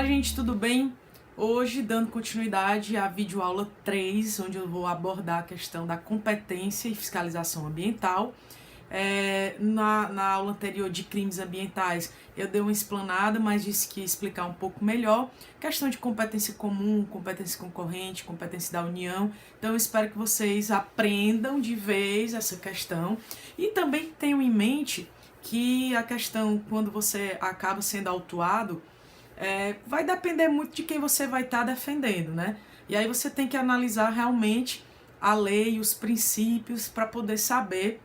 gente, tudo bem? Hoje, dando continuidade à videoaula 3, onde eu vou abordar a questão da competência e fiscalização ambiental. Na aula anterior de crimes ambientais, eu dei uma explanada, mas disse que ia explicar um pouco melhor. Questão de competência comum, competência concorrente, competência da União. Então, eu espero que vocês aprendam de vez essa questão. E também tenham em mente que a questão, quando você acaba sendo autuado, vai depender muito de quem você vai estar defendendo, né? E aí você tem que analisar realmente a lei, os princípios, para poder saber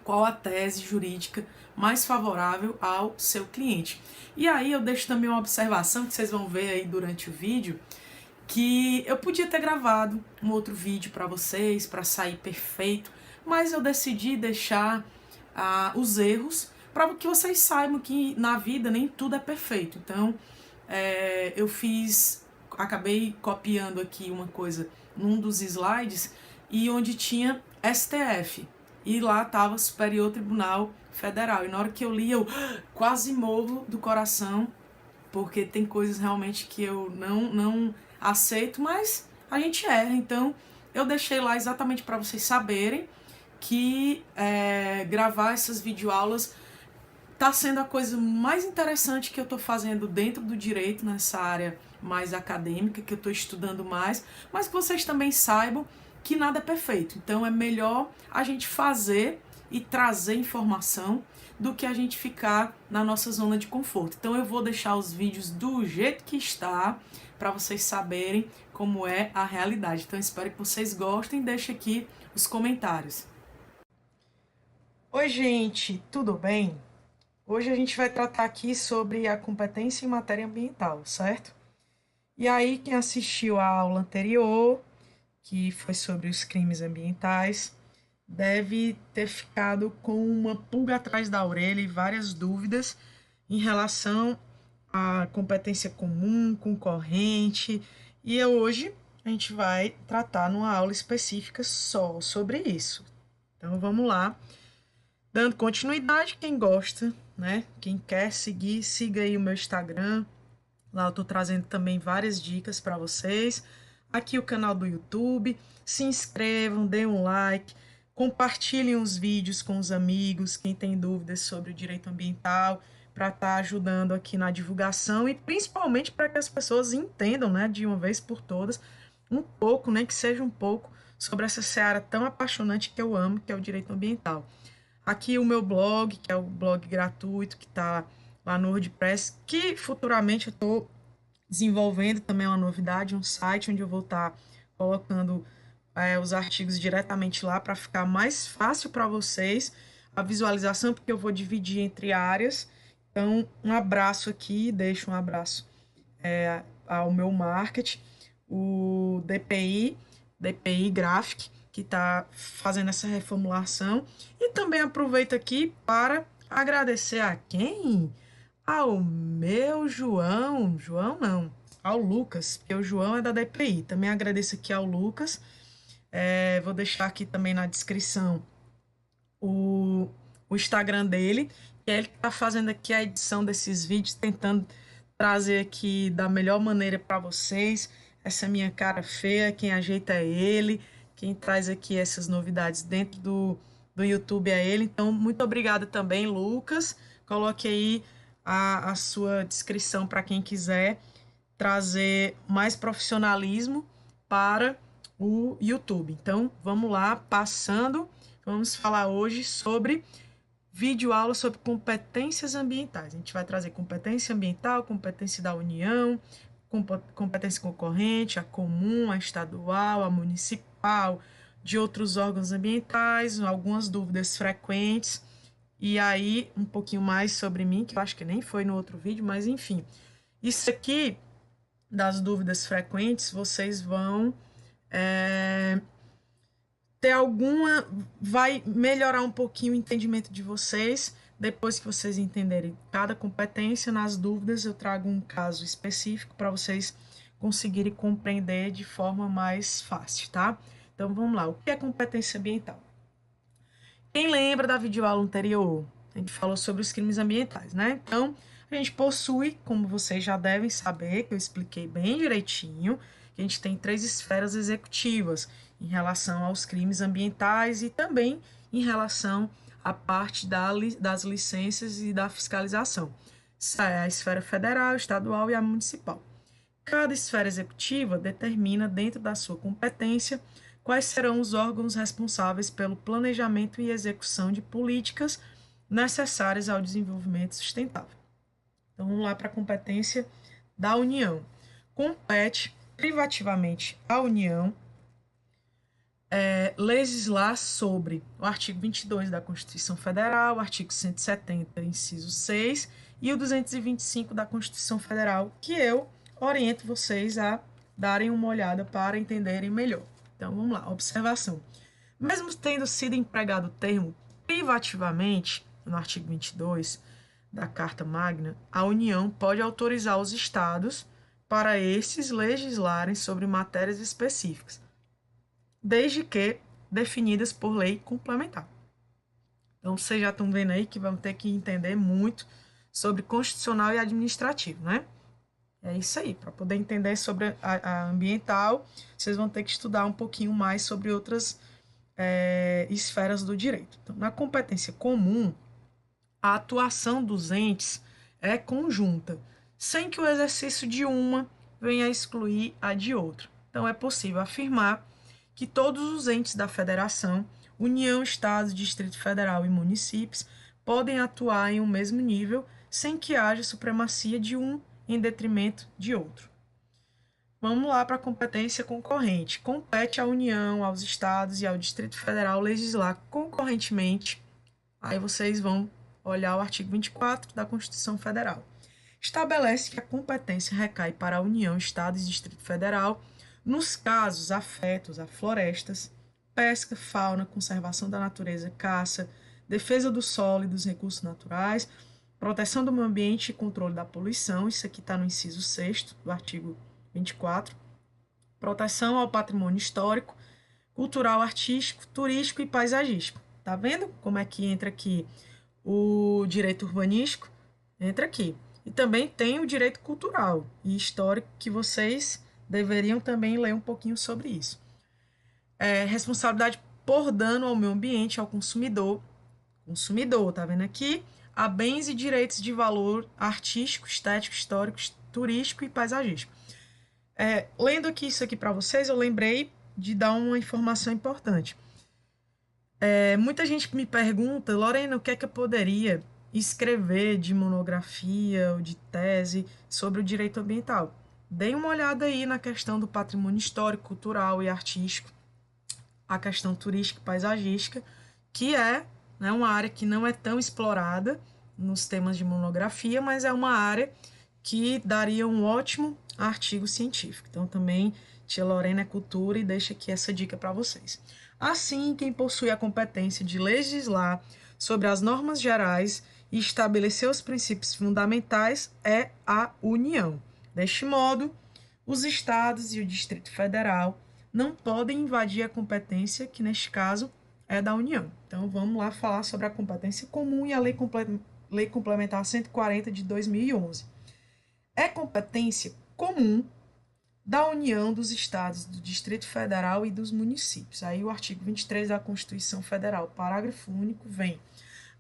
qual a tese jurídica mais favorável ao seu cliente. E aí eu deixo também uma observação que vocês vão ver aí durante o vídeo, que eu podia ter gravado um outro vídeo para vocês, para sair perfeito, mas eu decidi deixar os erros para que vocês saibam que na vida nem tudo é perfeito. Então, acabei copiando aqui uma coisa num dos slides e onde tinha STF e lá estava Superior Tribunal Federal, e na hora que eu li eu quase morro do coração, porque tem coisas realmente que eu não aceito, mas a gente erra. Então eu deixei lá exatamente para vocês saberem que gravar essas videoaulas tá sendo a coisa mais interessante que eu tô fazendo dentro do direito, nessa área mais acadêmica, que eu tô estudando mais, mas que vocês também saibam que nada é perfeito. Então é melhor a gente fazer e trazer informação do que a gente ficar na nossa zona de conforto. Então eu vou deixar os vídeos do jeito que está, para vocês saberem como é a realidade. Então espero que vocês gostem, deixe aqui os comentários. Oi gente, tudo bem? Hoje a gente vai tratar aqui sobre a competência em matéria ambiental, certo? E aí, quem assistiu à aula anterior, que foi sobre os crimes ambientais, deve ter ficado com uma pulga atrás da orelha e várias dúvidas em relação à competência comum, concorrente. E hoje a gente vai tratar numa aula específica só sobre isso. Então vamos lá. Dando continuidade, quem gosta, né? Quem quer seguir, siga aí o meu Instagram. Lá eu tô trazendo também várias dicas para vocês. Aqui o canal do YouTube. Se inscrevam, deem um like, compartilhem os vídeos com os amigos, quem tem dúvidas sobre o direito ambiental, para estar ajudando aqui na divulgação e principalmente para que as pessoas entendam, né, de uma vez por todas, um pouco, né, que seja um pouco sobre essa seara tão apaixonante que eu amo, que é o direito ambiental. Aqui o meu blog, que é o blog gratuito, que está lá no WordPress, que futuramente eu estou desenvolvendo também uma novidade, um site onde eu vou estar colocando os artigos diretamente lá para ficar mais fácil para vocês a visualização, porque eu vou dividir entre áreas. Então, um abraço aqui, deixo um abraço ao meu marketing, o DPI Graphic, que está fazendo essa reformulação. E também aproveito aqui para agradecer a quem? Ao meu João não, ao Lucas, porque o João é da DPI. Também agradeço aqui ao Lucas. Vou deixar aqui também na descrição o Instagram dele, que é ele que está fazendo aqui a edição desses vídeos, tentando trazer aqui da melhor maneira para vocês. Essa minha cara feia, quem ajeita é ele, quem traz aqui essas novidades dentro do YouTube é ele. Então, muito obrigada também, Lucas. Coloque aí a sua descrição para quem quiser trazer mais profissionalismo para o YouTube. Então, vamos lá, passando. Vamos falar hoje sobre videoaula sobre competências ambientais. A gente vai trazer competência ambiental, competência da União, competência concorrente, a comum, a estadual, a municipal, de outros órgãos ambientais, algumas dúvidas frequentes, e aí um pouquinho mais sobre mim, que eu acho que nem foi no outro vídeo, mas enfim. Isso aqui, das dúvidas frequentes, vocês vão ter alguma, vai melhorar um pouquinho o entendimento de vocês. Depois que vocês entenderem cada competência, nas dúvidas eu trago um caso específico para vocês conseguirem compreender de forma mais fácil, tá? Então vamos lá, o que é competência ambiental? Quem lembra da videoaula anterior? A gente falou sobre os crimes ambientais, né? Então, A gente possui, como vocês já devem saber, que eu expliquei bem direitinho, que a gente tem 3 esferas executivas em relação aos crimes ambientais e também em relação à parte das licenças e da fiscalização. Essa é a esfera federal, estadual e a municipal. Cada esfera executiva determina, dentro da sua competência, quais serão os órgãos responsáveis pelo planejamento e execução de políticas necessárias ao desenvolvimento sustentável. Então, vamos lá para a competência da União. Compete privativamente à União legislar sobre o artigo 22 da Constituição Federal, o artigo 170, inciso 6, e o 225 da Constituição Federal, que eu oriento vocês a darem uma olhada para entenderem melhor. Então, vamos lá, observação. Mesmo tendo sido empregado o termo privativamente, no artigo 22 da Carta Magna, a União pode autorizar os estados para esses legislarem sobre matérias específicas, desde que definidas por lei complementar. Então, vocês já estão vendo aí que vamos ter que entender muito sobre constitucional e administrativo, né? É isso aí, para poder entender sobre a ambiental, vocês vão ter que estudar um pouquinho mais sobre outras esferas do direito. Então, na competência comum, a atuação dos entes é conjunta, sem que o exercício de uma venha a excluir a de outra. Então, é possível afirmar que todos os entes da federação, União, Estados, Distrito Federal e municípios, podem atuar em um mesmo nível, sem que haja supremacia de um em detrimento de outro. Vamos lá para a competência concorrente. Compete à União, aos Estados e ao Distrito Federal legislar concorrentemente. Aí vocês vão olhar o artigo 24 da Constituição Federal. Estabelece que a competência recai para a União, Estados e Distrito Federal nos casos afetos a florestas, pesca, fauna, conservação da natureza, caça, defesa do solo e dos recursos naturais, proteção do meio ambiente e controle da poluição, isso aqui está no inciso 6º do artigo 24, proteção ao patrimônio histórico, cultural, artístico, turístico e paisagístico. Tá vendo como é que entra aqui o direito urbanístico? Entra aqui. E também tem o direito cultural e histórico, que vocês deveriam também ler um pouquinho sobre isso. Responsabilidade por dano ao meio ambiente, ao consumidor, tá vendo aqui? A bens e direitos de valor artístico, estético, histórico, turístico e paisagístico. Lendo aqui isso aqui para vocês, eu lembrei de dar uma informação importante. Muita gente me pergunta, Lorena, o que é que eu poderia escrever de monografia ou de tese sobre o direito ambiental? Deem uma olhada aí na questão do patrimônio histórico, cultural e artístico, a questão turística e paisagística, que é uma área que não é tão explorada nos temas de monografia, mas é uma área que daria um ótimo artigo científico. Então, também, tia Lorena é cultura e deixa aqui essa dica para vocês. Assim, quem possui a competência de legislar sobre as normas gerais e estabelecer os princípios fundamentais é a União. Deste modo, os estados e o Distrito Federal não podem invadir a competência, que neste caso é da União. Então, vamos lá falar sobre a competência comum e a Lei Complementar 140 de 2011. É competência comum da União, dos Estados, do Distrito Federal e dos municípios. Aí o artigo 23 da Constituição Federal, parágrafo único, vem: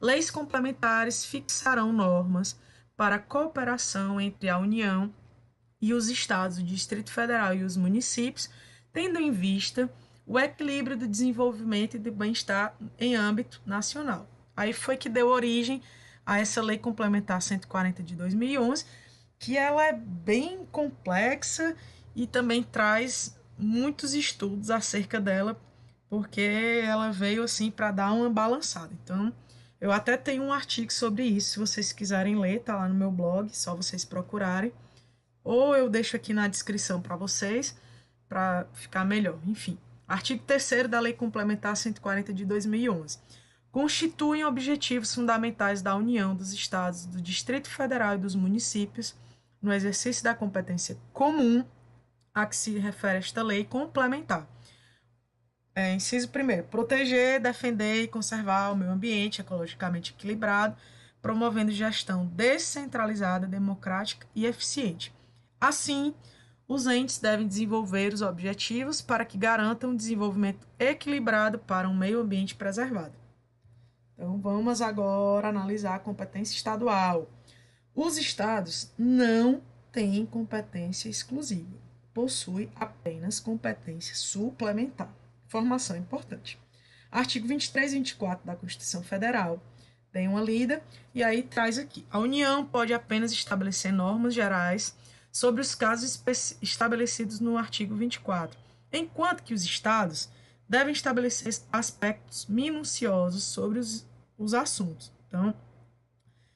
leis complementares fixarão normas para a cooperação entre a União e os Estados, o Distrito Federal e os municípios, tendo em vista o equilíbrio do desenvolvimento e do bem-estar em âmbito nacional. Aí foi que deu origem a essa Lei Complementar 140 de 2011, que ela é bem complexa e também traz muitos estudos acerca dela, porque ela veio assim para dar uma balançada. Então, eu até tenho um artigo sobre isso, se vocês quiserem ler, tá lá no meu blog, só vocês procurarem, ou eu deixo aqui na descrição para vocês, para ficar melhor. Enfim, artigo 3º da Lei Complementar 140 de 2011. Constituem objetivos fundamentais da União, dos Estados, do Distrito Federal e dos municípios no exercício da competência comum a que se refere esta lei complementar. Inciso 1º, proteger, defender e conservar o meio ambiente ecologicamente equilibrado promovendo gestão descentralizada, democrática e eficiente. Assim, os entes devem desenvolver os objetivos para que garantam um desenvolvimento equilibrado para um meio ambiente preservado. Então, vamos agora analisar a competência estadual. Os estados não têm competência exclusiva, possuem apenas competência suplementar. Informação importante. Artigo 23 e 24 da Constituição Federal. Tem uma lida e aí traz aqui. A União pode apenas estabelecer normas gerais sobre os casos estabelecidos no artigo 24, enquanto que os estados devem estabelecer aspectos minuciosos sobre os assuntos. Então,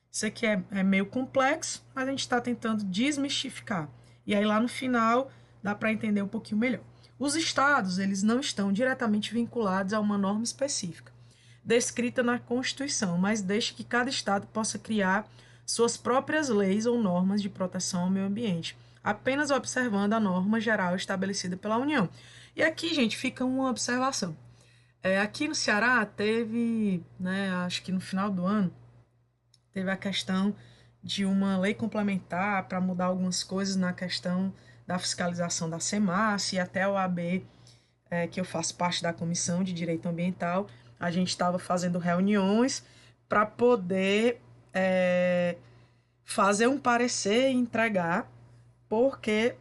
isso aqui é meio complexo, mas a gente está tentando desmistificar. E aí lá no final dá para entender um pouquinho melhor. Os estados, eles não estão diretamente vinculados a uma norma específica, descrita na Constituição, mas deixa que cada estado possa criar suas próprias leis ou normas de proteção ao meio ambiente, apenas observando a norma geral estabelecida pela União. E aqui, gente, fica uma observação. Aqui no Ceará teve, acho que no final do ano, teve a questão de uma lei complementar para mudar algumas coisas na questão da fiscalização da SEMAS e até a OAB, que eu faço parte da Comissão de Direito Ambiental, a gente estava fazendo reuniões para poder fazer um parecer e entregar, porque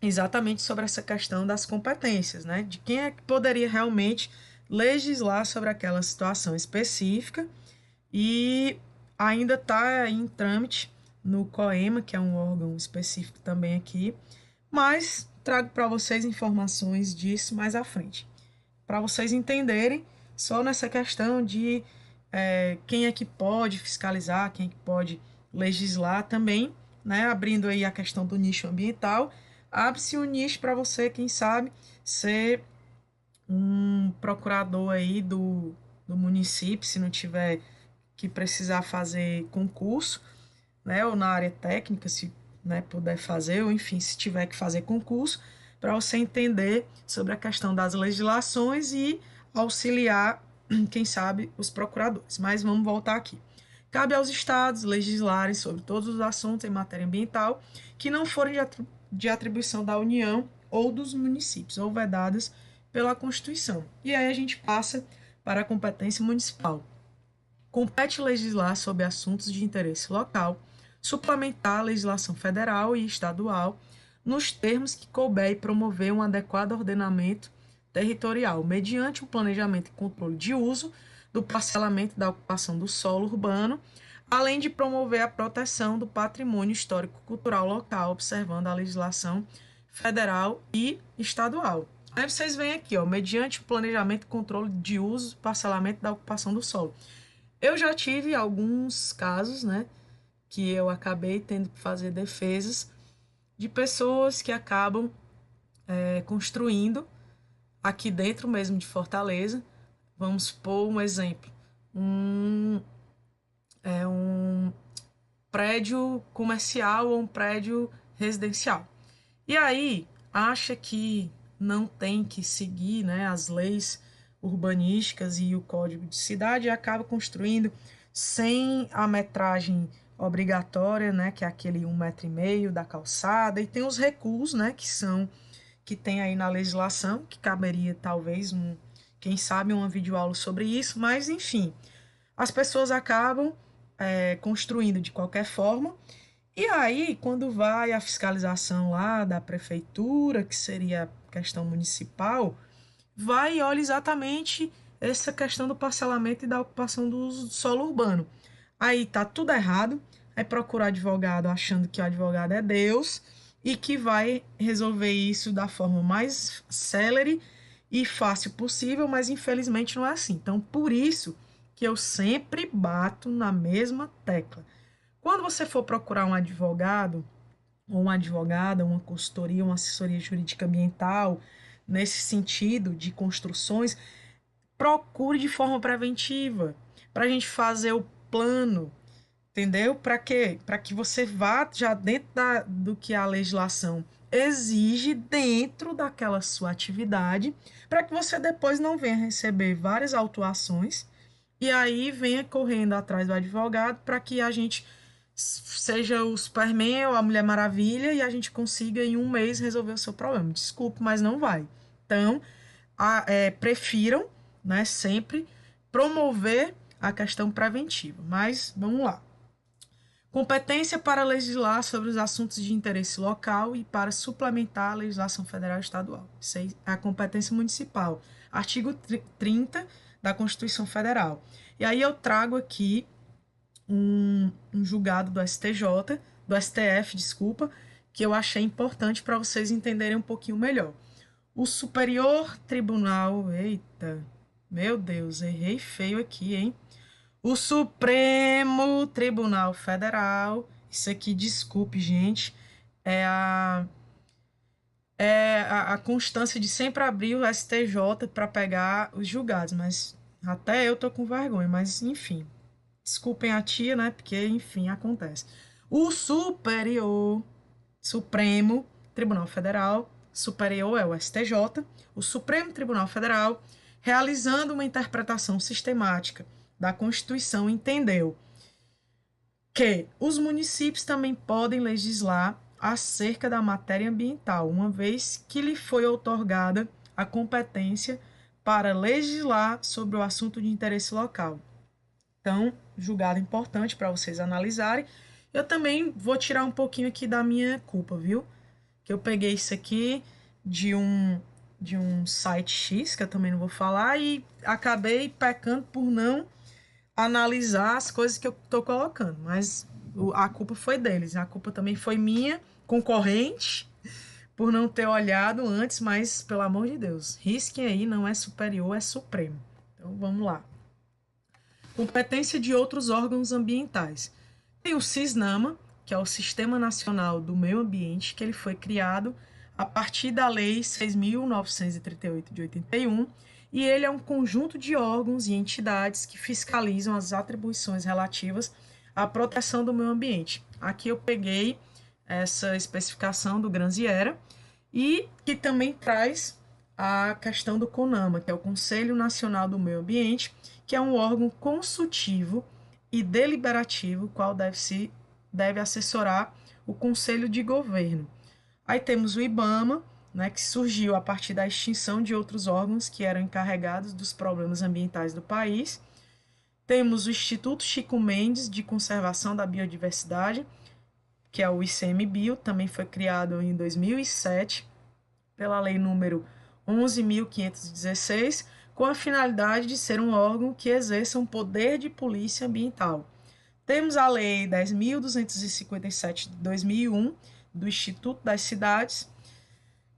exatamente sobre essa questão das competências, né? De quem é que poderia realmente legislar sobre aquela situação específica, e ainda está em trâmite no COEMA, que é um órgão específico também aqui, mas trago para vocês informações disso mais à frente, para vocês entenderem só nessa questão de quem é que pode fiscalizar, quem é que pode legislar também, né? Abrindo aí a questão do nicho ambiental, abre-se um nicho para você, quem sabe, ser um procurador aí do município, se não tiver que precisar fazer concurso, né? Ou na área técnica, se puder fazer, ou enfim, se tiver que fazer concurso, para você entender sobre a questão das legislações e auxiliar, quem sabe, os procuradores. Mas vamos voltar aqui. Cabe aos estados legislarem sobre todos os assuntos em matéria ambiental que não forem de atribuição da União ou dos municípios, ou vedadas pela Constituição. E aí a gente passa para a competência municipal. Compete legislar sobre assuntos de interesse local, suplementar a legislação federal e estadual, nos termos que couber e promover um adequado ordenamento territorial, mediante o planejamento e controle de uso, do parcelamento da ocupação do solo urbano, além de promover a proteção do patrimônio histórico-cultural local, observando a legislação federal e estadual. Aí vocês veem aqui, mediante o planejamento e controle de uso, parcelamento da ocupação do solo. Eu já tive alguns casos, que eu acabei tendo que fazer defesas de pessoas que acabam construindo aqui dentro mesmo de Fortaleza. Vamos pôr um exemplo, um prédio comercial ou um prédio residencial. E aí, acha que não tem que seguir as leis urbanísticas e o código de cidade e acaba construindo sem a metragem obrigatória, que é aquele 1,5 m da calçada, e tem os recuos, que tem aí na legislação, que caberia talvez quem sabe uma videoaula sobre isso, mas enfim, as pessoas acabam construindo de qualquer forma, e aí quando vai a fiscalização lá da prefeitura, que seria a questão municipal, vai e olha exatamente essa questão do parcelamento e da ocupação do solo urbano. Aí tá tudo errado, aí procura advogado achando que o advogado é Deus e que vai resolver isso da forma mais célere e fácil possível, mas infelizmente não é assim. Então, por isso que eu sempre bato na mesma tecla. Quando você for procurar um advogado, ou uma advogada, uma consultoria, uma assessoria jurídica ambiental, nesse sentido de construções, procure de forma preventiva, para a gente fazer o plano, entendeu? Para quê? Para que você vá já dentro do que a legislação exige dentro daquela sua atividade, para que você depois não venha receber várias autuações e aí venha correndo atrás do advogado para que a gente seja o Superman ou a Mulher Maravilha e a gente consiga em um mês resolver o seu problema. Desculpe, mas não vai. Então, prefiram, né, sempre promover a questão preventiva. Mas vamos lá. Competência para legislar sobre os assuntos de interesse local e para suplementar a legislação federal e estadual. Isso aí é a competência municipal. Artigo 30 da Constituição Federal. E aí eu trago aqui um julgado do STJ, do STF, desculpa, que eu achei importante para vocês entenderem um pouquinho melhor. O Superior Tribunal, eita, meu Deus, errei feio aqui, hein? O Supremo Tribunal Federal, isso aqui, desculpe, gente, é a constância de sempre abrir o STJ para pegar os julgados, mas até eu tô com vergonha, mas enfim, desculpem a tia, né, porque enfim, acontece. O Supremo Tribunal Federal, superior é o STJ, o Supremo Tribunal Federal, realizando uma interpretação sistemática da Constituição, entendeu que os municípios também podem legislar acerca da matéria ambiental, uma vez que lhe foi outorgada a competência para legislar sobre o assunto de interesse local. Então, julgado importante para vocês analisarem. Eu também vou tirar um pouquinho aqui da minha culpa, viu? Que eu peguei isso aqui de um site X, que eu também não vou falar, e acabei pecando por não analisar as coisas que eu estou colocando, mas a culpa foi deles, a culpa também foi minha, concorrente, por não ter olhado antes, mas pelo amor de Deus, risquem aí, não é superior, é supremo. Então vamos lá. Competência de outros órgãos ambientais. Tem o SISNAMA, que é o Sistema Nacional do Meio Ambiente, que ele foi criado a partir da Lei 6.938 de 81, e ele é um conjunto de órgãos e entidades que fiscalizam as atribuições relativas à proteção do meio ambiente. Aqui eu peguei essa especificação do Granziera e que também traz a questão do CONAMA, que é o Conselho Nacional do Meio Ambiente, que é um órgão consultivo e deliberativo, qual deve assessorar o Conselho de Governo. Aí temos o IBAMA, né, que surgiu a partir da extinção de outros órgãos que eram encarregados dos problemas ambientais do país. Temos o Instituto Chico Mendes de Conservação da Biodiversidade, que é o ICMBio, também foi criado em 2007 pela Lei número 11.516, com a finalidade de ser um órgão que exerça um poder de polícia ambiental. Temos a Lei 10.257 de 2001, do Instituto das Cidades,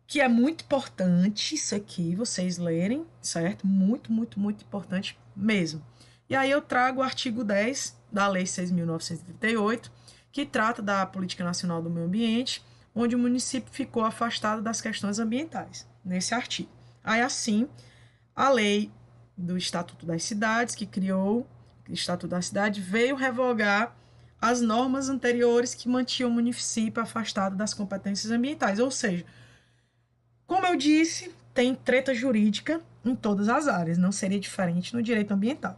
que é muito importante isso aqui, vocês lerem, certo? Muito, muito, muito importante mesmo. E aí eu trago o artigo 10 da Lei 6.938, que trata da Política Nacional do Meio Ambiente, onde o município ficou afastado das questões ambientais, nesse artigo. Aí, assim, a lei do Estatuto das Cidades, que criou o Estatuto da Cidade, veio revogar as normas anteriores que mantinham o município afastado das competências ambientais. Ou seja, como eu disse, tem treta jurídica em todas as áreas, não seria diferente no direito ambiental.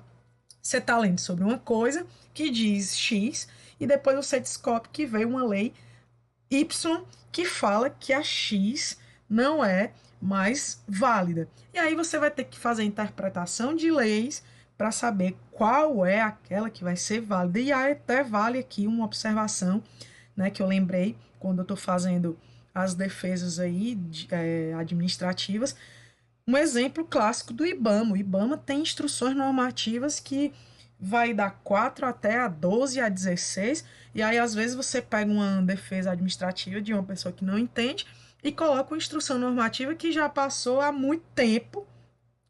Você está lendo sobre uma coisa que diz X e depois você descobre que veio uma lei Y que fala que a X não é mais válida. E aí você vai ter que fazer a interpretação de leis para saber qual é aquela que vai ser válida. E aí até vale aqui uma observação, né, que eu lembrei quando eu estou fazendo as defesas aí administrativas. Um exemplo clássico do IBAMA. O IBAMA tem instruções normativas que vai da 4 até a 12, a 16, e aí às vezes você pega uma defesa administrativa de uma pessoa que não entende e coloca uma instrução normativa que já passou há muito tempo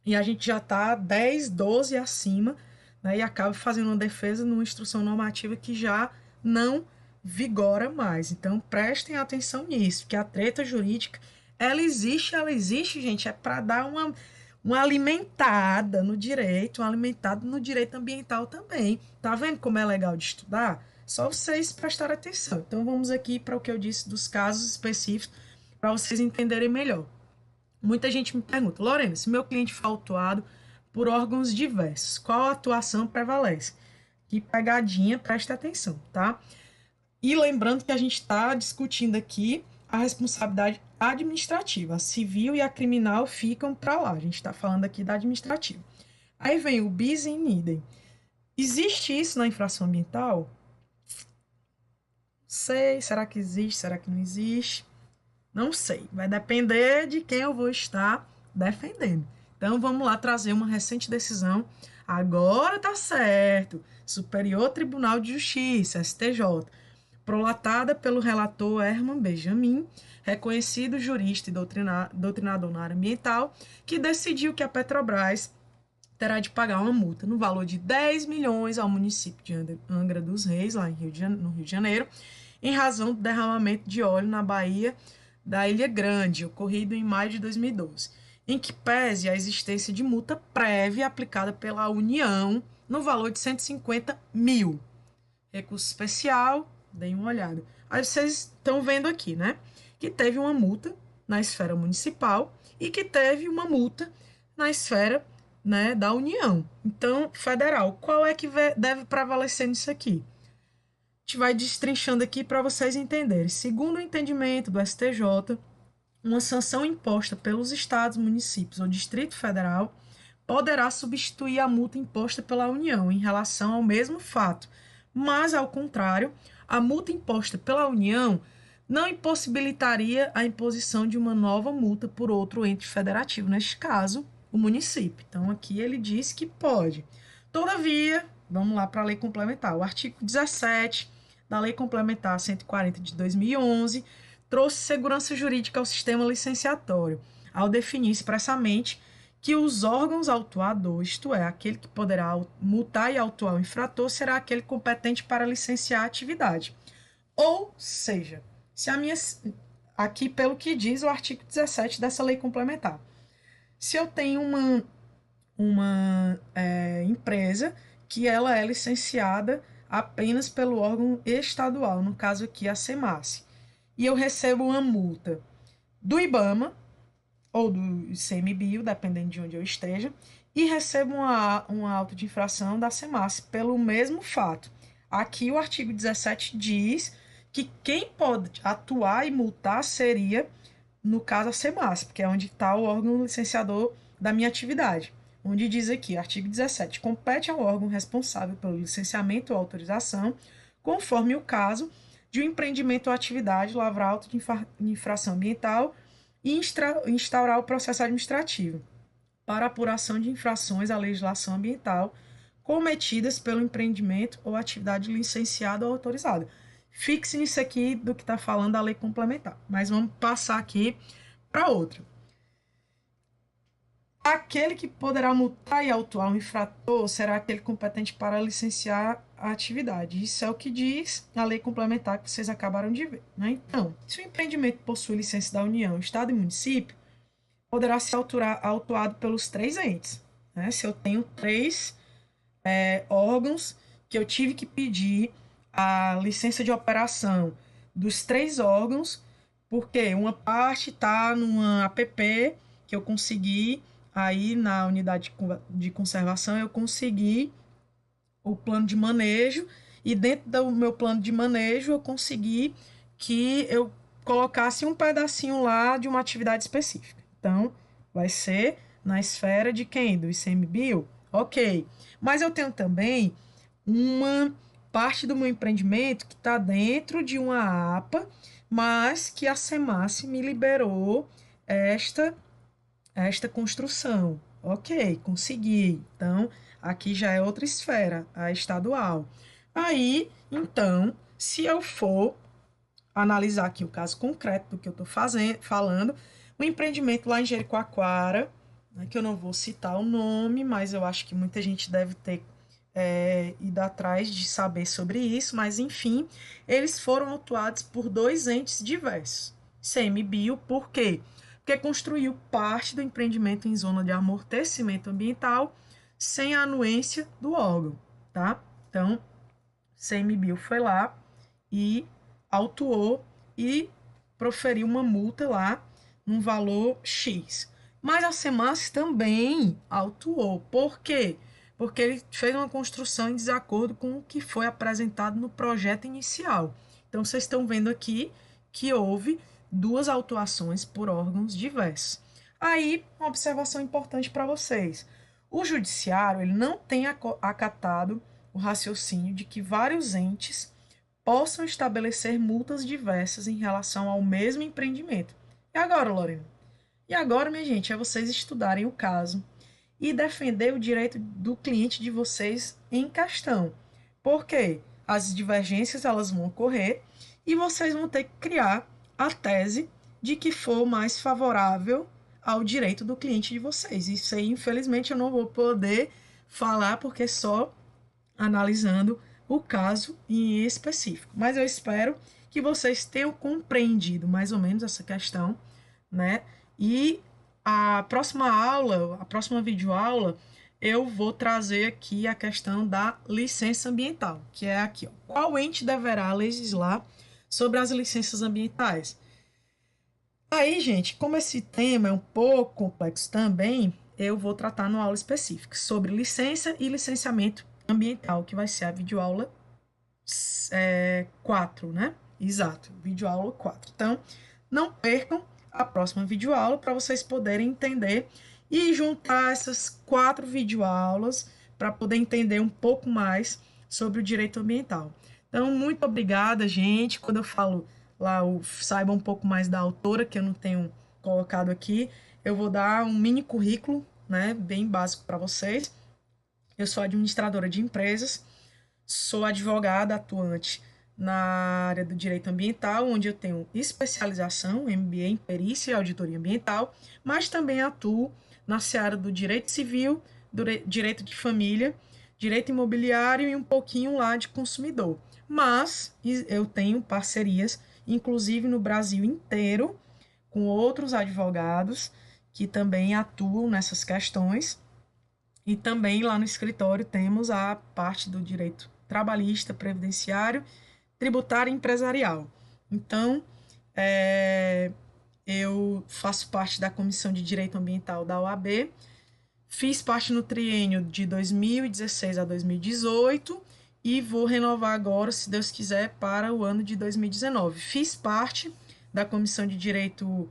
e a gente já está 10, 12 acima, né, e acaba fazendo uma defesa numa instrução normativa que já não vigora mais. Então prestem atenção nisso, porque a treta jurídica ela existe, gente, é para dar uma alimentada no direito, uma alimentada no direito ambiental também. Tá vendo como é legal de estudar? Só vocês prestarem atenção. Então vamos aqui para o que eu disse dos casos específicos, para vocês entenderem melhor. Muita gente me pergunta, Lorena, se meu cliente for autuado por órgãos diversos. Qual atuação prevalece? Que pegadinha, presta atenção, tá? E lembrando que a gente está discutindo aqui a responsabilidade administrativa. A civil e a criminal ficam para lá. A gente está falando aqui da administrativa. Aí vem o bis in idem. Existe isso na infração ambiental? Sei. Será que existe? Será que não existe? Não sei. Vai depender de quem eu vou estar defendendo. Então, vamos lá trazer uma recente decisão. Agora tá certo. Superior Tribunal de Justiça, STJ, prolatada pelo relator Herman Benjamin, reconhecido jurista e doutrinador na área ambiental, que decidiu que a Petrobras terá de pagar uma multa no valor de 10 milhões ao município de Angra dos Reis, lá no Rio de Janeiro, em razão do derramamento de óleo na Baía da Ilha Grande, ocorrido em maio de 2012, em que pese a existência de multa prévia aplicada pela União no valor de 150 mil. Recurso especial, deem uma olhada. Aí vocês estão vendo aqui, né? Que teve uma multa na esfera municipal e que teve uma multa na esfera, né, da União. Então, federal, qual é que deve prevalecer nisso aqui? A gente vai destrinchando aqui para vocês entenderem. Segundo o entendimento do STJ, uma sanção imposta pelos estados, municípios ou Distrito Federal poderá substituir a multa imposta pela União em relação ao mesmo fato, mas, ao contrário, a multa imposta pela União não impossibilitaria a imposição de uma nova multa por outro ente federativo, neste caso, o município. Então, aqui ele diz que pode. Todavia, vamos lá para a lei complementar. O artigo 17 da Lei Complementar 140 de 2011 trouxe segurança jurídica ao sistema licenciatório, ao definir expressamente que os órgãos autuadores, isto é, aquele que poderá multar e autuar o infrator, será aquele competente para licenciar a atividade. Ou seja, se a minha, aqui pelo que diz o artigo 17 dessa lei complementar, se eu tenho uma empresa que ela é licenciada apenas pelo órgão estadual, no caso aqui a SEMASSE, e eu recebo uma multa do IBAMA ou do ICMBio, dependendo de onde eu esteja, e recebo uma auto de infração da SEMASSE pelo mesmo fato. Aqui o artigo 17 diz que quem pode atuar e multar seria, no caso, a SEMASSE, porque é onde está o órgão licenciador da minha atividade. Onde diz aqui, artigo 17, compete ao órgão responsável pelo licenciamento ou autorização, conforme o caso, de um empreendimento ou atividade, lavrar auto de infração ambiental e instaurar o processo administrativo para apuração de infrações à legislação ambiental cometidas pelo empreendimento ou atividade licenciada ou autorizada. Fixe nisso aqui do que está falando a lei complementar, mas vamos passar aqui para outra. Aquele que poderá multar e autuar um infrator será aquele competente para licenciar a atividade. Isso é o que diz a lei complementar que vocês acabaram de ver, né? Então, se o empreendimento possui licença da União, Estado e município, poderá ser autuado pelos 3 entes, né? Se eu tenho 3 órgãos que eu tive que pedir a licença de operação dos 3 órgãos, porque uma parte está numa APP que eu consegui, aí na unidade de conservação eu consegui o plano de manejo, e dentro do meu plano de manejo eu consegui que eu colocasse um pedacinho lá de uma atividade específica. Então, vai ser na esfera de quem? Do ICMBio? Ok. Mas eu tenho também uma parte do meu empreendimento que está dentro de uma APA, mas que a SEMASSE me liberou esta construção. Ok, consegui. Então, aqui já é outra esfera, a estadual. Aí, então, se eu for analisar aqui o caso concreto do que eu estou falando, o empreendimento lá em Jericoacoara, né, que eu não vou citar o nome, mas eu acho que muita gente deve ter ido atrás de saber sobre isso, mas enfim, eles foram autuados por 2 entes diversos. ICMBio, por quê? Porque construiu parte do empreendimento em zona de amortecimento ambiental sem a anuência do órgão, tá? Então, ICMBio foi lá e autuou e proferiu uma multa lá num valor X. Mas a SEMAS também autuou. Por quê? Porque ele fez uma construção em desacordo com o que foi apresentado no projeto inicial. Então, vocês estão vendo aqui que houve duas autuações por órgãos diversos. Aí, uma observação importante para vocês. O judiciário ele não tem acatado o raciocínio de que vários entes possam estabelecer multas diversas em relação ao mesmo empreendimento. E agora, Lorena? E agora, minha gente, é vocês estudarem o caso e defender o direito do cliente de vocês em questão. Porque as divergências elas vão ocorrer e vocês vão ter que criar a tese de que for mais favorável ao direito do cliente de vocês. Isso aí, infelizmente, eu não vou poder falar porque só analisando o caso em específico. Mas eu espero que vocês tenham compreendido mais ou menos essa questão, né? E a próxima aula, a próxima videoaula, eu vou trazer aqui a questão da licença ambiental, que é aqui, ó. Qual ente deverá legislar sobre as licenças ambientais? Aí, gente, como esse tema é um pouco complexo também, eu vou tratar numa aula específica sobre licença e licenciamento ambiental, que vai ser a videoaula 4, né? Exato, videoaula 4. Então, não percam a próxima videoaula para vocês poderem entender e juntar essas 4 videoaulas para poder entender um pouco mais sobre o direito ambiental. Então, muito obrigada, gente. Quando eu falo lá, saiba um pouco mais da autora, que eu não tenho colocado aqui, eu vou dar um mini currículo, né, bem básico para vocês. Eu sou administradora de empresas, sou advogada atuante na área do direito ambiental, onde eu tenho especialização, MBA em perícia e auditoria ambiental, mas também atuo na seara do direito civil, do direito de família, direito imobiliário e um pouquinho lá de consumidor. Mas eu tenho parcerias, inclusive no Brasil inteiro, com outros advogados que também atuam nessas questões. E também lá no escritório temos a parte do direito trabalhista, previdenciário, tributário e empresarial. Então, eu faço parte da Comissão de Direito Ambiental da OAB, fiz parte no triênio de 2016 a 2018 e vou renovar agora, se Deus quiser, para o ano de 2019. Fiz parte da Comissão de Direito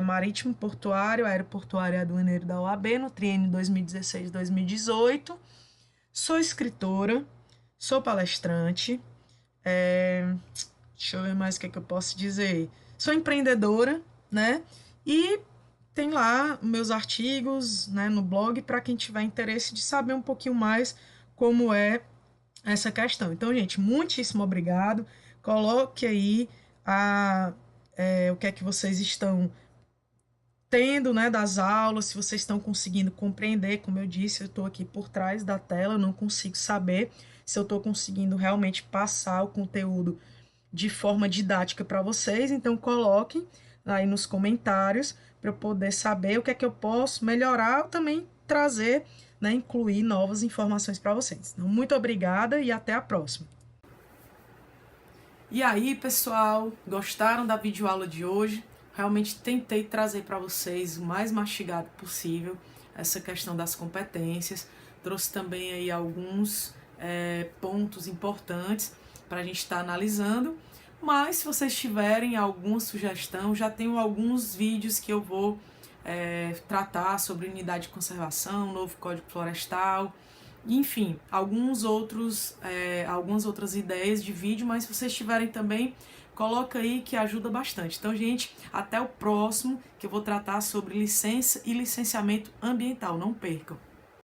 Marítimo, Portuário, Aeroportuário e Aduaneiro da OAB no triênio 2016-2018. Sou escritora, sou palestrante, deixa eu ver mais o que eu posso dizer. Sou empreendedora, né? E tem lá meus artigos, né, no blog para quem tiver interesse de saber um pouquinho mais como é essa questão. Então, gente, muitíssimo obrigado. Coloque aí o que é que vocês estão tendo, né, das aulas, se vocês estão conseguindo compreender. Como eu disse, eu estou aqui por trás da tela, não consigo saber se eu estou conseguindo realmente passar o conteúdo de forma didática para vocês. Então, coloquem aí nos comentários para eu poder saber o que é que eu posso melhorar ou também trazer, né, incluir novas informações para vocês. Então, muito obrigada e até a próxima. E aí, pessoal, gostaram da videoaula de hoje? Realmente tentei trazer para vocês o mais mastigado possível essa questão das competências. Trouxe também aí alguns pontos importantes para a gente estar analisando. Mas se vocês tiverem alguma sugestão, já tenho alguns vídeos que eu vou tratar sobre unidade de conservação, novo Código Florestal, enfim, algumas outras ideias de vídeo, mas se vocês tiverem também, coloca aí que ajuda bastante. Então, gente, até o próximo, que eu vou tratar sobre licença e licenciamento ambiental. Não percam!